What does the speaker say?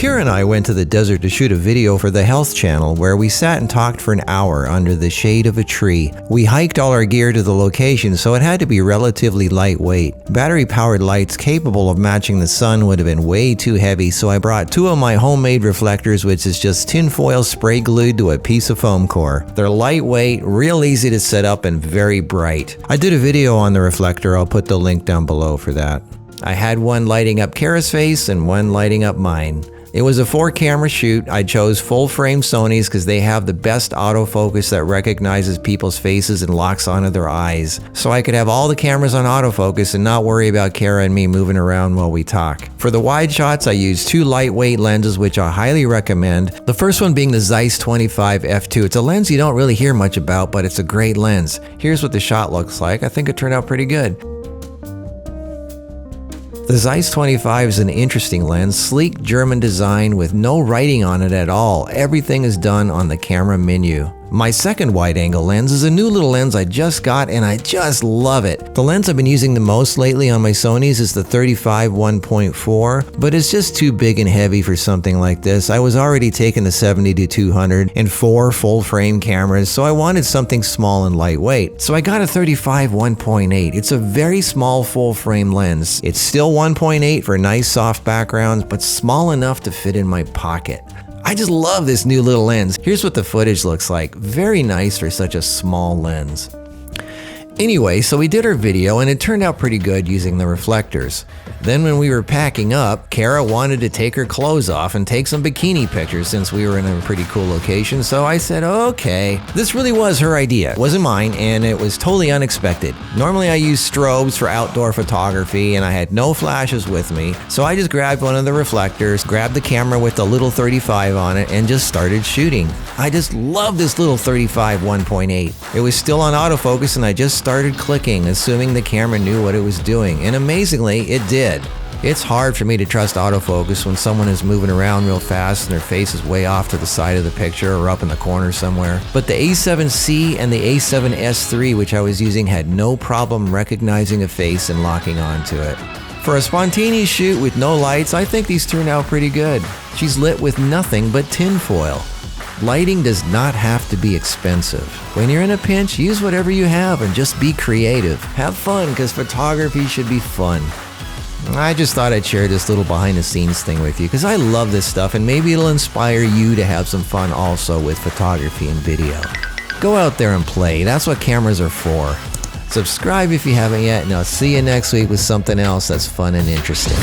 Kira and I went to the desert to shoot a video for the Health Channel where we sat and talked for an hour under the shade of a tree. We hiked all our gear to the location, so it had to be relatively lightweight. Battery-powered lights capable of matching the sun would have been way too heavy, so I brought two of my homemade reflectors, which is just tinfoil spray glued to a piece of foam core. They're lightweight, real easy to set up, and very bright. I did a video on the reflector. I'll put the link down below for that. I had one lighting up Kara's face and one lighting up mine. It was a 4-camera shoot. I chose full-frame Sonys because they have the best autofocus that recognizes people's faces and locks onto their eyes. So I could have all the cameras on autofocus and not worry about Kara and me moving around while we talk. For the wide shots, I used 2 lightweight lenses, which I highly recommend. The first one being the Zeiss 25 f2. It's a lens you don't really hear much about, but it's a great lens. Here's what the shot looks like. I think it turned out pretty good. The Zeiss 25 is an interesting lens, sleek German design with no writing on it at all. Everything is done on the camera menu. My second wide-angle lens is a new little lens I just got and I just love it. The lens I've been using the most lately on my Sonys is the 35 1.4, but it's just too big and heavy for something like this. I was already taking the 70-200 and 4 full-frame cameras, so I wanted something small and lightweight. So I got a 35 1.8. It's a very small full-frame lens. It's still 1.8 for nice soft backgrounds, but small enough to fit in my pocket. I just love this new little lens. Here's what the footage looks like. Very nice for such a small lens. Anyway, so we did our video and it turned out pretty good using the reflectors. Then when we were packing up, Kara wanted to take her clothes off and take some bikini pictures since we were in a pretty cool location, so I said, okay. This really was her idea. It wasn't mine, and it was totally unexpected. Normally I use strobes for outdoor photography and I had no flashes with me, so I just grabbed one of the reflectors, grabbed the camera with the little 35 on it, and just started shooting. I just love this little 35 1.8. It was still on autofocus and I just started clicking, assuming the camera knew what it was doing, and amazingly, it did. It's hard for me to trust autofocus when someone is moving around real fast and their face is way off to the side of the picture or up in the corner somewhere. But the A7C and the A7S III, which I was using, had no problem recognizing a face and locking onto it. For a spontaneous shoot with no lights, I think these turned out pretty good. She's lit with nothing but tinfoil. Lighting does not have to be expensive. When you're in a pinch, use whatever you have and just be creative. Have fun, because photography should be fun. I just thought I'd share this little behind the scenes thing with you because I love this stuff and maybe it'll inspire you to have some fun also with photography and video. Go out there and play. That's what cameras are for. Subscribe if you haven't yet, and I'll see you next week with something else that's fun and interesting.